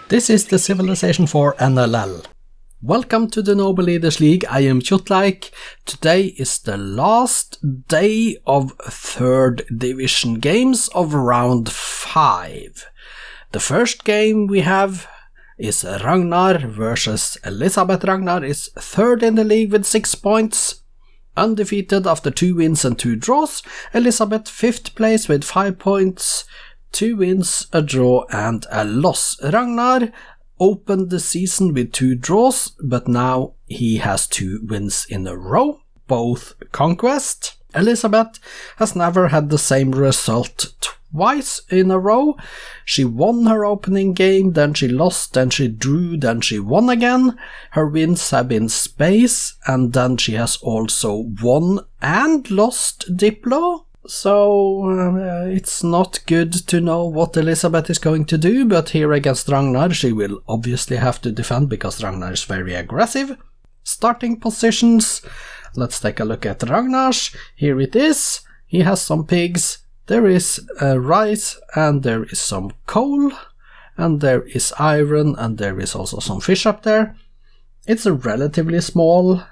This is the Civilization 4 NLL. Welcome to the Noble Leaders League. I am Kjotleik. Today is the last day of 3rd Division games of round 5. The first game we have is Ragnar versus Elizabeth. Ragnar is 3rd in the league with 6 points. Undefeated after 2 wins and 2 draws. Elizabeth 5th place with 5 points. 2 wins, a draw and a loss. Ragnar opened the season with 2 draws, but now he has 2 wins in a row, both conquest. Elizabeth has never had the same result twice in a row. She won her opening game, then she lost, then she drew, then she won again. Her wins have been Space, and then she has also won and lost Diplo. So it's not good to know what Elizabeth is going to do, but here against Ragnar she will obviously have to defend because Ragnar is very aggressive. Starting positions, let's take a look at Ragnar's. Here it is. He has some pigs, there is rice, and there is some coal, and there is iron, and there is also some fish up there. It's a relatively small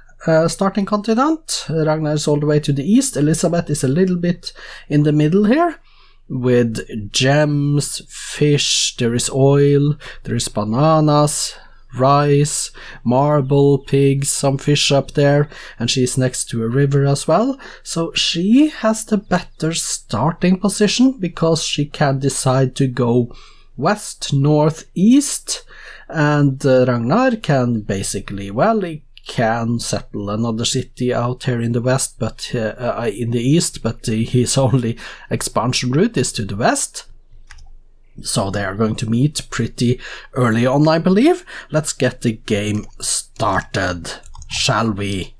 starting continent. Ragnar is all the way to the east. Elizabeth is a little bit in the middle here with gems, fish, there is oil, there is bananas, rice, marble, pigs, some fish up there, and she's next to a river as well. So she has the better starting position because she can decide to go west, north, east, and Ragnar can basically, well, he can settle another city out here in the west, but in the east, but his only expansion route is to the west. So they are going to meet pretty early on, I believe. Let's get the game started, shall we?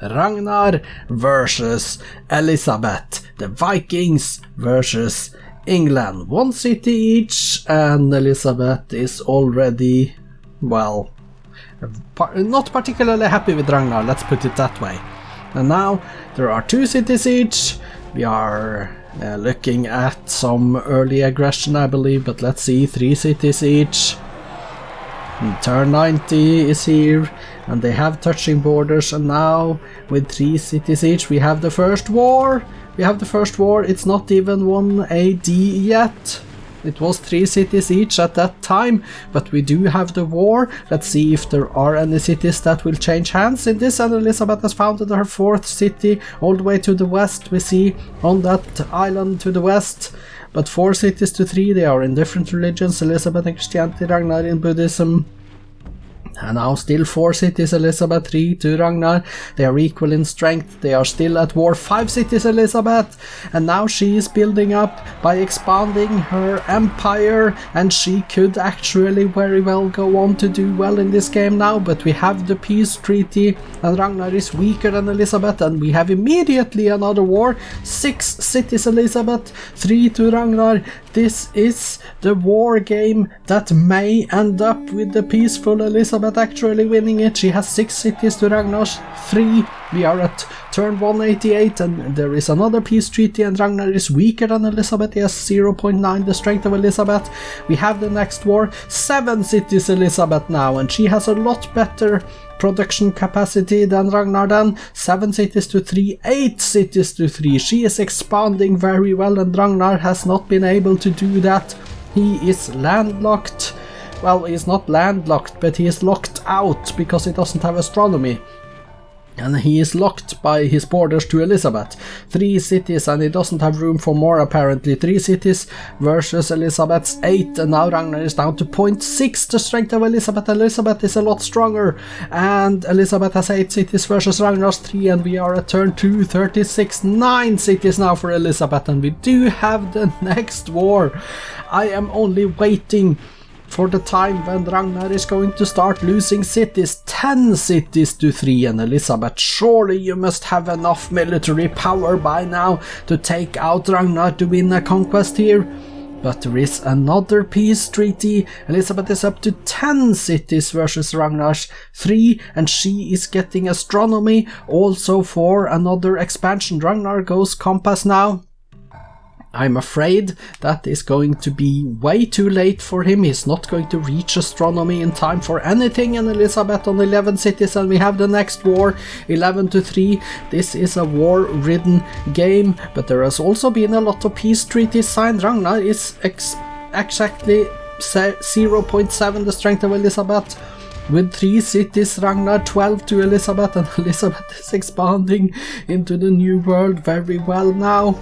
Ragnar versus Elizabeth, the Vikings versus England. 1 city each, and Elizabeth is already, well, not particularly happy with Ragnar, let's put it that way. And now there are 2 cities each. We are looking at some early aggression, I believe, but let's see, 3 cities each. And turn 90 is here, and they have touching borders, and now with 3 cities each we have the first war. It's not even 1 AD yet. It was 3 cities each at that time, but we do have the war. Let's see if there are any cities that will change hands in this, and Elizabeth has founded her 4th city all the way to the west, we see on that island to the west. But 4 cities to 3, they are in different religions, Elizabeth in Christianity, Ragnar in Buddhism. And now still 4 cities, Elizabeth, 3 to Ragnar. They are equal in strength, they are still at war. 5 cities, Elizabeth, and now she is building up by expanding her empire, and she could actually very well go on to do well in this game now, but we have the peace treaty, and Ragnar is weaker than Elizabeth, and we have immediately another war. 6 cities, Elizabeth, 3 to Ragnar. This is the war game that may end up with the peaceful Elizabeth actually winning it. She has 6 cities to Ragnar's 3. We are at turn 188, and there is another peace treaty, and Ragnar is weaker than Elizabeth. He has 0.9 the strength of Elizabeth. We have the next war. 7 cities Elizabeth now, and she has a lot better production capacity than Ragnar then. 7 cities to 3, 8 cities to 3. She is expanding very well, and Ragnar has not been able to do that. He is landlocked. Well, he's not landlocked, but he is locked out because he doesn't have astronomy. And he is locked by his borders to Elizabeth. 3 cities, and he doesn't have room for more apparently. 3 cities versus Elizabeth's 8, and now Ragnar is down to 0.6 the strength of Elizabeth. Elizabeth is a lot stronger, and Elizabeth has 8 cities versus Ragnar's 3, and we are at turn 236. 9 cities now for Elizabeth, and we do have the next war. I am only waiting for the time when Ragnar is going to start losing cities. 10 cities to 3, and Elizabeth, surely you must have enough military power by now to take out Ragnar to win a conquest here. But there is another peace treaty. Elizabeth is up to 10 cities versus Ragnar's 3, and she is getting astronomy also for another expansion. Ragnar goes compass now. I'm afraid that is going to be way too late for him. He's not going to reach astronomy in time for anything, and Elizabeth on 11 cities, and we have the next war, 11-3. This is a war-ridden game, but there has also been a lot of peace treaties signed. Ragnar is exactly 0.7 the strength of Elizabeth. With 3 cities, Ragnar 12 to Elizabeth, and Elizabeth is expanding into the new world very well now.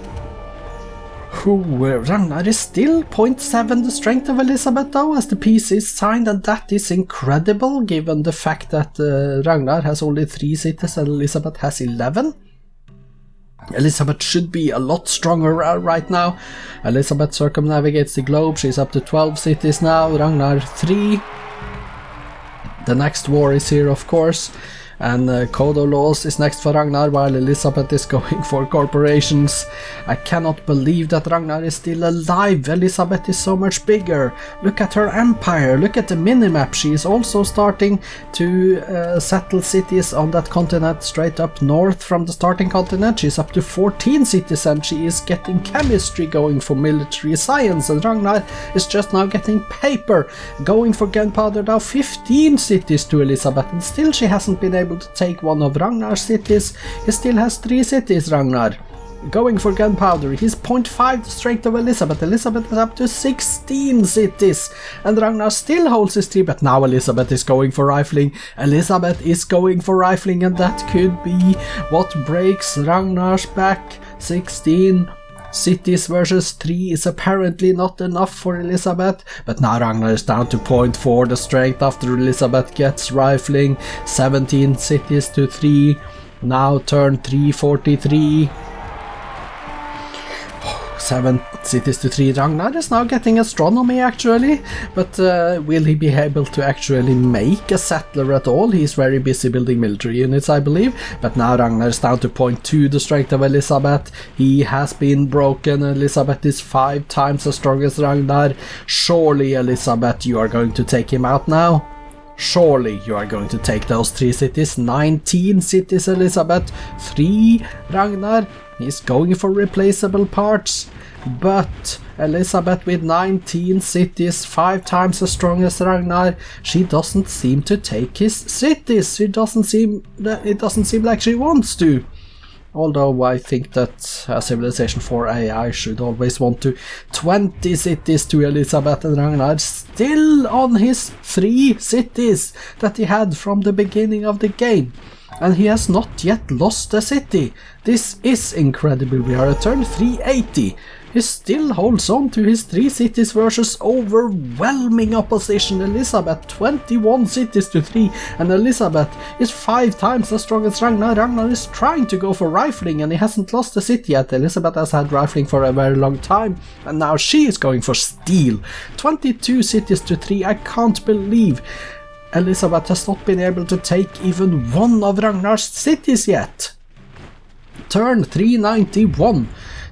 Ragnar is still 0.7 the strength of Elizabeth though, as the peace is signed, and that is incredible given the fact that Ragnar has only 3 cities and Elizabeth has 11. Elizabeth should be a lot stronger right now. Elizabeth circumnavigates the globe, she's up to 12 cities now, Ragnar 3. The next war is here, of course, and Code of Laws is next for Ragnar, while Elizabeth is going for corporations. I cannot believe that Ragnar is still alive. Elizabeth is so much bigger. Look at her empire, look at the minimap. She is also starting to settle cities on that continent straight up north from the starting continent. She's up to 14 cities, and she is getting chemistry going for military science, and Ragnar is just now getting paper, going for gunpowder now. 15 cities to Elizabeth, and still she hasn't been able to take one of Ragnar's cities. He still has 3 cities, Ragnar. Going for gunpowder. He's 0.5 the strength of Elizabeth. Elizabeth is up to 16 cities, and Ragnar still holds his 3, but now Elizabeth is going for rifling. Elizabeth is going for rifling, and that could be what breaks Ragnar's back. 16 cities versus 3 is apparently not enough for Elizabeth, but now Ragnar is down to 0.4 the strength after Elizabeth gets rifling. 17 cities to 3, now turn 343. 7 cities to 3. Ragnar is now getting astronomy actually, but will he be able to actually make a settler at all? He's very busy building military units, I believe, but now Ragnar is down to 0.2 the strength of Elizabeth. He has been broken. Elizabeth is 5 times as strong as Ragnar. Surely, Elizabeth, you are going to take him out now. Surely you are going to take those 3 cities. 19 cities, Elizabeth. 3 Ragnar. He's going for replaceable parts. But Elizabeth with 19 cities, 5 times as strong as Ragnar, she doesn't seem to take his cities. It doesn't seem like she wants to. Although I think that a Civilization 4 AI should always want to. 20 cities to Elizabeth, and Ragnar still on his 3 cities that he had from the beginning of the game. And he has not yet lost a city. This is incredible. We are at turn 380. He still holds on to his 3 cities versus overwhelming opposition. Elizabeth 21 cities to 3, and Elizabeth is 5 times as strong as Ragnar. Ragnar is trying to go for rifling, and he hasn't lost a city yet. Elizabeth has had rifling for a very long time, and now she is going for steel. 22 cities to 3. I can't believe Elizabeth has not been able to take even one of Ragnar's cities yet. Turn 391.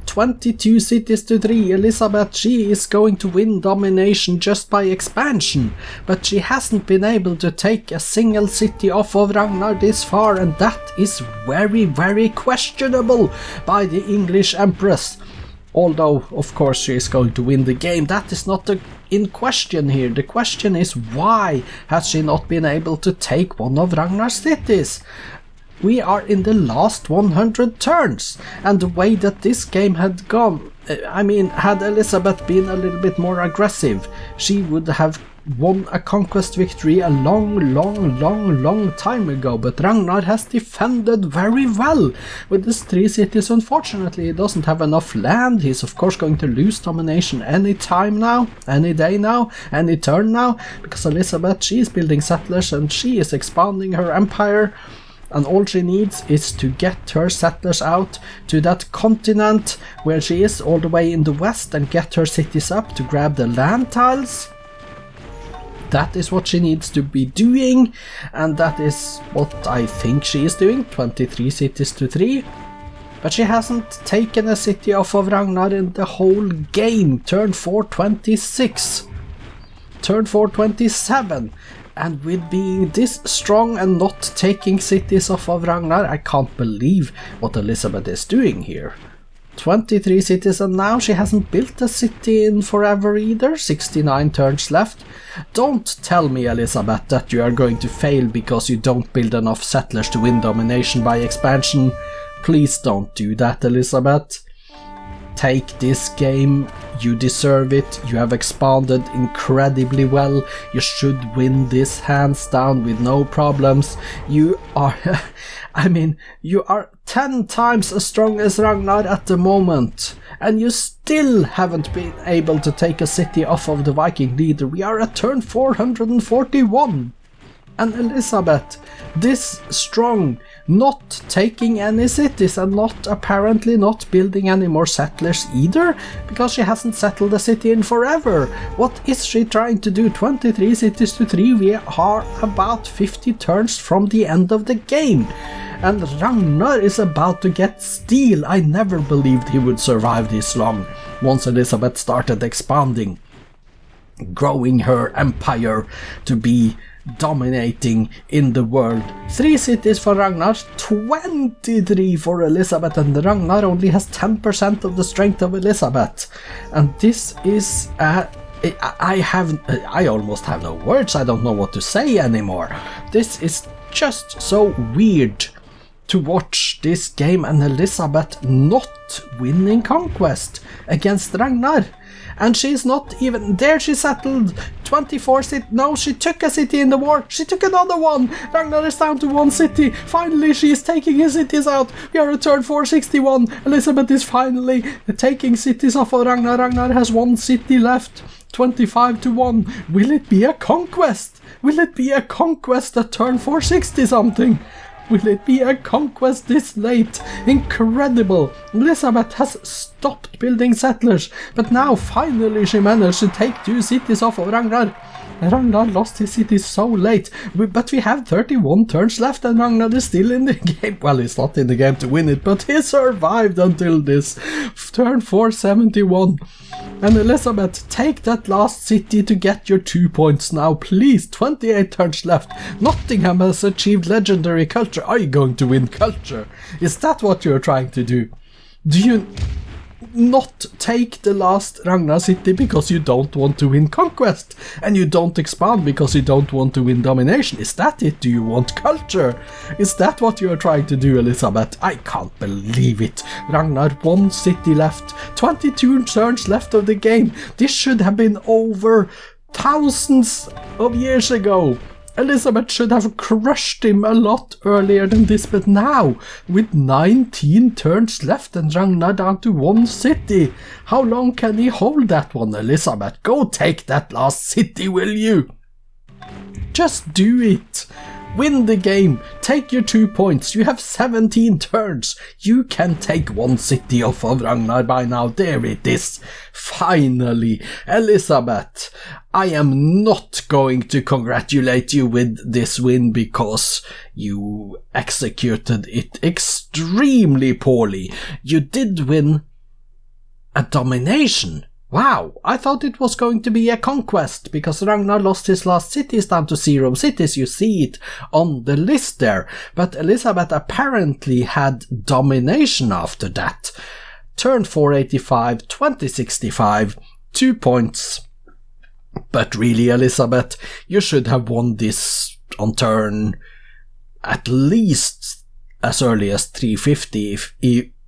22 cities to 3. Elizabeth, she is going to win domination just by expansion, but she hasn't been able to take a single city off of Ragnar this far, and that is very, very questionable by the English Empress. Although, of course, she is going to win the game. That is not in question here. The question is, why has she not been able to take one of Ragnar's cities? We are in the last 100 turns, and the way that this game had gone, I mean, had Elizabeth been a little bit more aggressive, she would have won a conquest victory a long time ago, but Ragnar has defended very well with his 3 cities. Unfortunately, he doesn't have enough land. He's of course going to lose domination any time now, any day now, any turn now, because Elizabeth, she is building settlers and she is expanding her empire. And all she needs is to get her settlers out to that continent where she is all the way in the west and get her cities up to grab the land tiles. That is what she needs to be doing, and that is what I think she is doing. 23 cities to 3. But she hasn't taken a city off of Ragnar in the whole game. Turn 426. Turn 427. And with being this strong and not taking cities off of Ragnar, I can't believe what Elizabeth is doing here. 23 cities, and now she hasn't built a city in forever either. 69 turns left. Don't tell me, Elizabeth, that you are going to fail because you don't build enough settlers to win domination by expansion. Please don't do that, Elizabeth. Take this game, you deserve it, you have expanded incredibly well, you should win this hands down with no problems. You are, you are 10 times as strong as Ragnar at the moment, and you still haven't been able to take a city off of the Viking leader. We are at turn 441. And Elizabeth, this strong, not taking any cities and apparently not building any more settlers either, because she hasn't settled a city in forever. What is she trying to do? 23 cities to 3, we are about 50 turns from the end of the game. And Ragnar is about to get steel. I never believed he would survive this long once Elizabeth started expanding, growing her empire to be dominating in the world. 3 cities for Ragnar, 23 for Elizabeth, and Ragnar only has 10% of the strength of Elizabeth. And this is I almost have no words. I don't know what to say anymore. This is just so weird to watch this game, and Elizabeth not winning conquest against Ragnar. And she's not even there. She settled 24 cities. No, she took a city in the war. She took another one. Ragnar is down to 1 city. Finally, she is taking his cities out. We are at turn 461. Elizabeth is finally taking cities off of Ragnar. Ragnar has 1 city left. 25 to 1. Will it be a conquest? Will it be a conquest at turn 460 something? Will it be a conquest this late? Incredible! Elizabeth has stopped building settlers, but now finally she managed to take 2 cities off of Ragnar. Ragnar lost his city so late, but we have 31 turns left and Ragnar is still in the game. Well, he's not in the game to win it, but he survived until this turn 471. And Elizabeth, take that last city to get your 2 points now, please. 28 turns left. Nottingham has achieved legendary culture. Are you going to win culture? Is that what you're trying to do? Do you not take the last Ragnar city because you don't want to win conquest, and you don't expand because you don't want to win domination? Is that it? Do you want culture? Is that what you are trying to do, Elizabeth? I can't believe it. Ragnar, 1 city left, 22 turns left of the game. This should have been over thousands of years ago. Elizabeth should have crushed him a lot earlier than this, but now, with 19 turns left and Ragnar down to 1 city, how long can he hold that one, Elizabeth? Go take that last city, will you? Just do it. Win the game. Take your 2 points. You have 17 turns. You can take 1 city off of Ragnar by now. There it is. Finally, Elizabeth. I am not going to congratulate you with this win because you executed it extremely poorly. You did win a domination. Wow, I thought it was going to be a conquest because Ragnar lost his last cities down to 0 cities. You see it on the list there. But Elizabeth apparently had domination after that. Turn 485, 2065, 2 points. But really, Elizabeth, you should have won this on turn at least as early as 350, if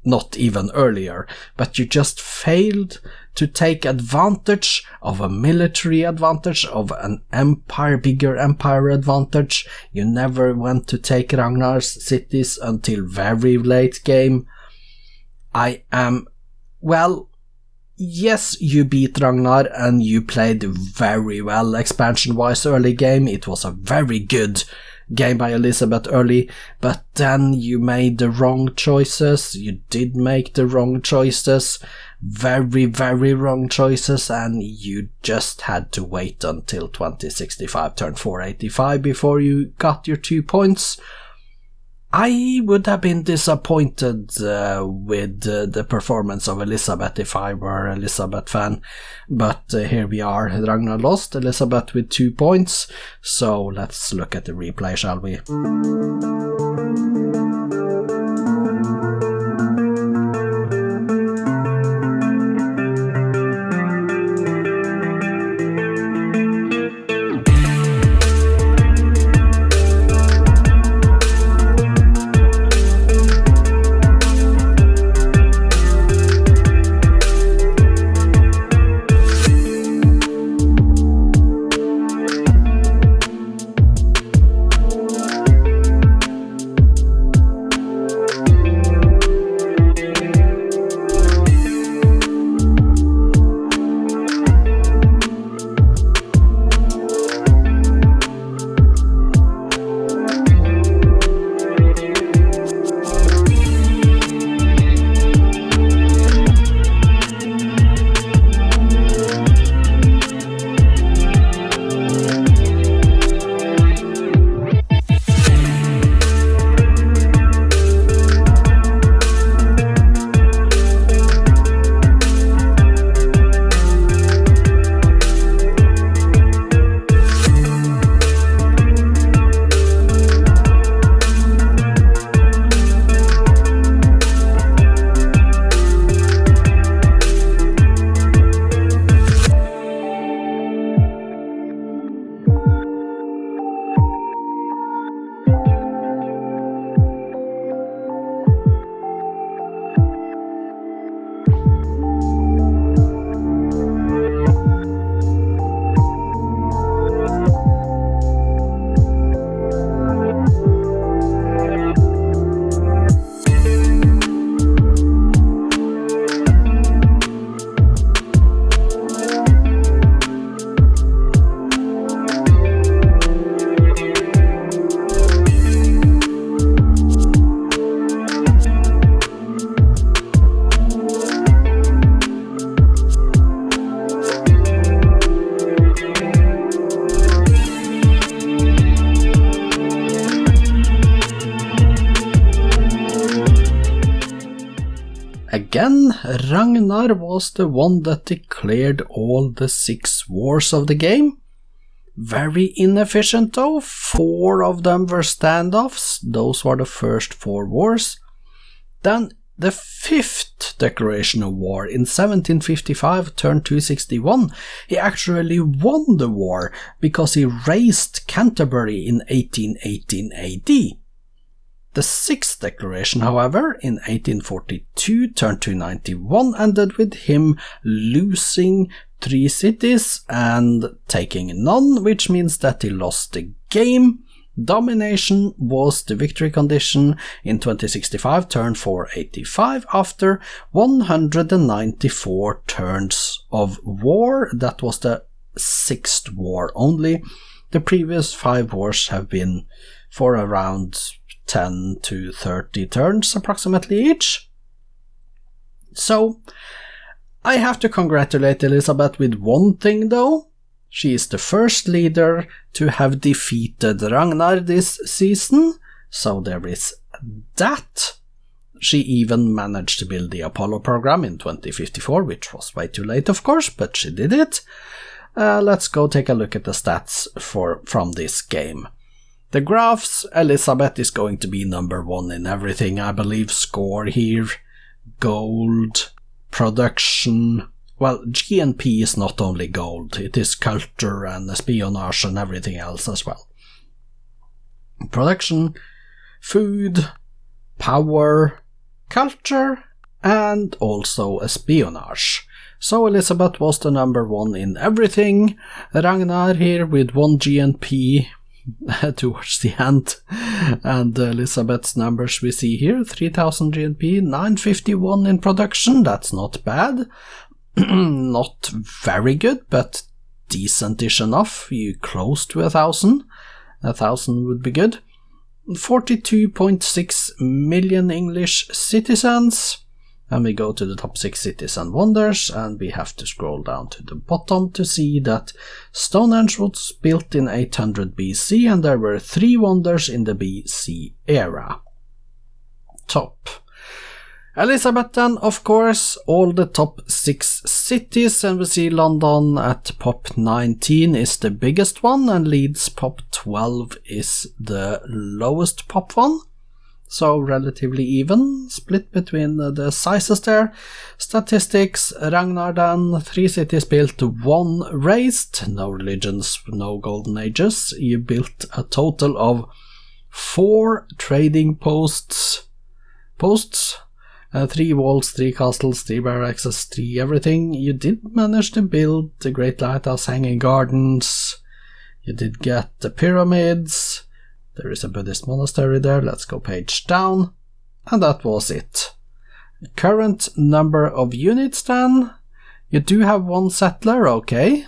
not even earlier. But you just failed to take advantage of a military advantage, of an empire, bigger empire advantage. You never went to take Ragnar's cities until very late game. Yes, you beat Ragnar and you played very well expansion-wise early game. It was a very good game by Elizabeth early, but then you made the wrong choices. You did make the wrong choices. Very, very wrong choices, and you just had to wait until 2065, turn 485 before you got your 2 points. I would have been disappointed with the performance of Elizabeth if I were an Elizabeth fan, but here we are. Ragnar lost, Elizabeth with 2 points, so let's look at the replay, shall we? Again, Ragnar was the one that declared all the 6 wars of the game. Very inefficient though, 4 of them were standoffs, those were the first 4 wars. Then the 5th declaration of war in 1755 turn 261, he actually won the war because he razed Canterbury in 1818 AD. The 6th declaration, however, in 1842 turn 291 ended with him losing 3 cities and taking none, which means that he lost the game. Domination was the victory condition in 2065 turn 485 after 194 turns of war. That was the 6th war only. The previous 5 wars have been for around 10 to 30 turns approximately each. So, I have to congratulate Elizabeth with one thing though. She is the first leader to have defeated Ragnar this season, so there is that. She even managed to build the Apollo program in 2054, which was way too late of course, but she did it. Let's go take a look at the stats from this game. The graphs, Elizabeth is going to be number 1 in everything, I believe. Score here, gold, production. Well, GNP is not only gold, it is culture and espionage and everything else as well. Production, food, power, culture, and also espionage. So Elizabeth was the number 1 in everything. Ragnar here with 1 GNP towards the end, and Elizabeth's numbers we see here, 3000 GNP, 951 in production, that's not bad. Not very good, but decent-ish enough. You close to 1000. 1000 would be good. 42.6 million English citizens. And we go to the top 6 cities and wonders, and we have to scroll down to the bottom to see that Stonehenge was built in 800 BC, and there were 3 wonders in the BC era. Top. Elizabeth then, of course, all the top 6 cities, and we see London at pop 19 is the biggest one, and Leeds pop 12 is the lowest pop one. So relatively even split between the sizes there. Statistics, Ragnar then, 3 cities built, 1 razed, no religions, no golden ages. You built a total of 4 trading posts, 3 walls, 3 castles, 3 barracks, 3 everything. You did manage to build the Great Lighthouse, Hanging Gardens. You did get the pyramids. There is a Buddhist monastery there. Let's go page down. And that was it. Current number of units then. You do have 1 settler, okay.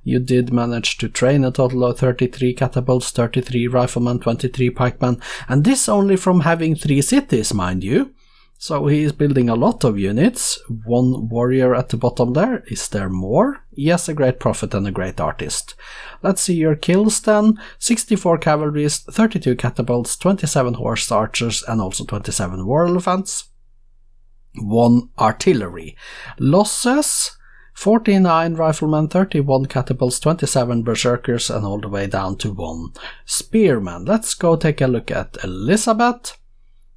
You did manage to train a total of 33 catapults, 33 riflemen, 23 pikemen. And this only from having 3 cities, mind you. So he is building a lot of units. 1 warrior at the bottom there. Is there more? Yes, a great prophet and a great artist. Let's see your kills then. 64 cavalries, 32 catapults, 27 horse archers, and also 27 war elephants. 1 artillery. Losses, 49 riflemen, 31 catapults, 27 berserkers, and all the way down to 1 spearman. Let's go take a look at Elizabeth.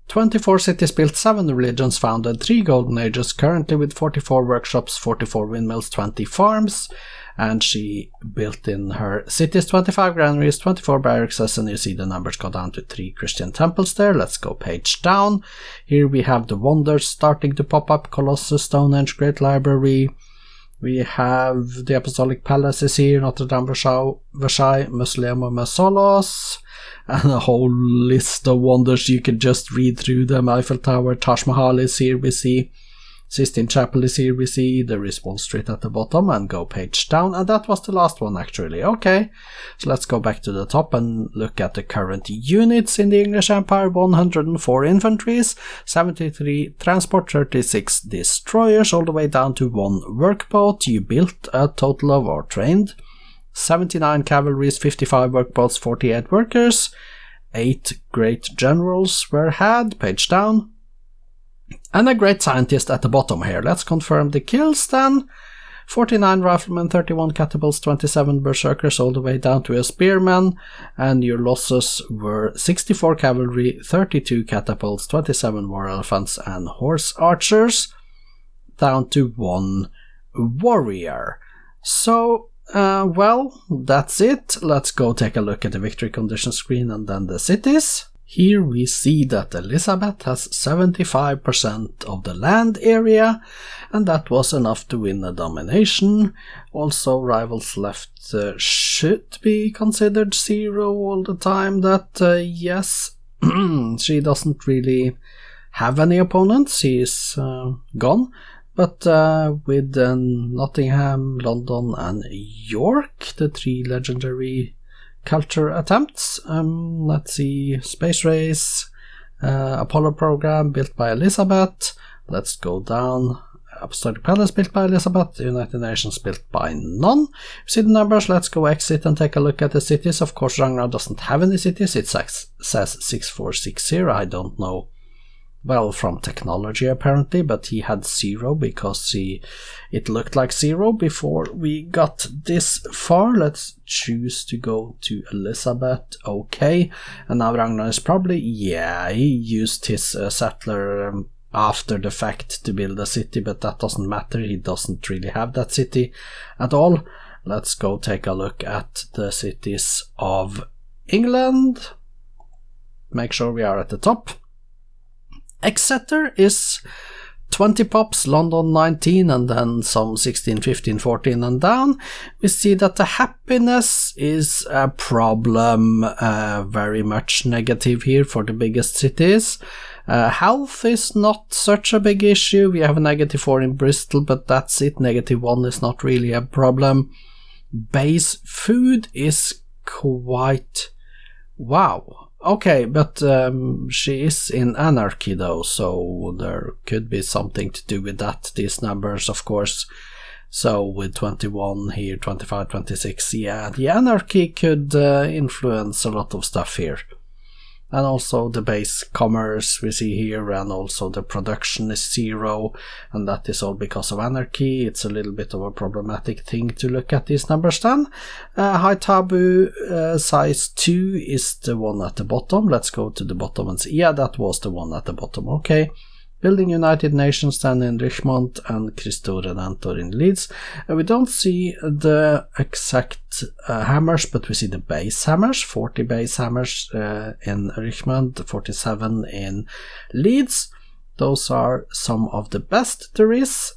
24 cities built, 7 religions founded, 3 golden ages, currently with 44 workshops, 44 windmills, 20 farms, and she built in her cities 25 granaries, 24 barracks, and you see the numbers go down to 3 Christian temples there. Let's go page down. Here we have the wonders starting to pop up, Colossus, Stonehenge, Great Library. We have the Apostolic Palaces here, Notre Dame, Versailles, Mausoleum of Massolos, and a whole list of wonders. You can just read through them. Eiffel Tower, Taj Mahal is here, we see. Sistine Chapel is here, we see. There is Wall Street at the bottom, and go page down. And that was the last one, actually. Okay, so let's go back to the top and look at the current units in the English Empire. 104 infantries, 73 transport, 36 destroyers, all the way down to 1 workboat. You built a total of, or trained, 79 cavalries, 55 workboats, 48 workers. 8 great generals were had. Page down. And a great scientist at the bottom here. Let's confirm the kills then. 49 riflemen, 31 catapults, 27 berserkers, all the way down to a spearman. And your losses were 64 cavalry, 32 catapults, 27 war elephants and horse archers, down to 1 warrior. So, well, that's it. Let's go take a look at the victory condition screen and then the cities. Here we see that Elizabeth has 75% of the land area, and that was enough to win a domination. Also, rivals left should be considered 0 all the time. That, yes, she doesn't really have any opponents. She is gone. But with Nottingham, London and York, the 3 legendary culture attempts. Let's see, Space Race, Apollo Program built by Elizabeth. Let's go down. Apostolic Palace built by Elizabeth. United Nations built by none. See the numbers. Let's go exit and take a look at the cities. Of course, Ragnar doesn't have any cities. It says 6460. I don't know. Well, from technology apparently, but he had 0 because it looked like 0 before we got this far. Let's choose to go to Elizabeth. Okay, and now Ragnar is probably, yeah, he used his settler after the fact to build a city, but that doesn't matter. He doesn't really have that city at all. Let's go take a look at the cities of England. Make sure we are at the top. Exeter is 20 pops, London 19, and then some 16, 15, 14 and down. We see that the happiness is a problem, very much negative here for the biggest cities. Health is not such a big issue. We have a -4 in Bristol, but that's it. -1 is not really a problem. Base food is quite... wow. Okay, but she is in anarchy though, so there could be something to do with that, these numbers of course. So with 21 here, 25, 26, yeah, the anarchy could influence a lot of stuff here. And also the base commerce we see here, and also the production is 0, and that is all because of anarchy. It's a little bit of a problematic thing to look at these numbers then. High taboo size 2 is the one at the bottom. Let's go to the bottom and see. Yeah, that was the one at the bottom. Okay. Building United Nations then in Richmond and Cristo Redentor in Leeds. We don't see the exact hammers, but we see the base hammers. 40 base hammers in Richmond, 47 in Leeds. Those are some of the best there is.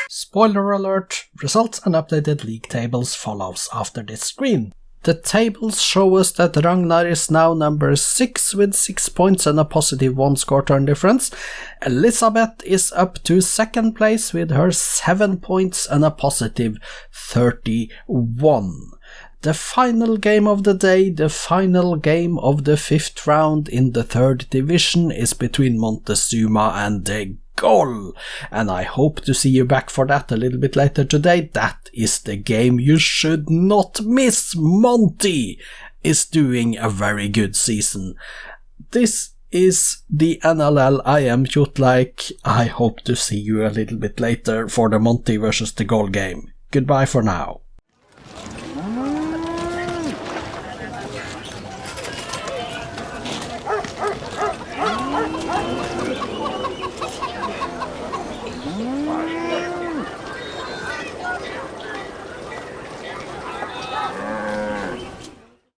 Spoiler alert, results and updated league tables follows after this screen. The tables show us that Ragnar is now number 6 with 6 points and a +1 score turn difference. Elizabeth is up to 2nd place with her 7 points and a +31. The final game of the day, the final game of the 5th round in the 3rd division, is between Montezuma and De Gaulle, and I hope to see you back for that a little bit later today. That is the game you should not miss. Monty is doing a very good season. This is the NLL. I am Kjotleik. I hope to see you a little bit later for the Monty versus De Gaulle game. Goodbye for now.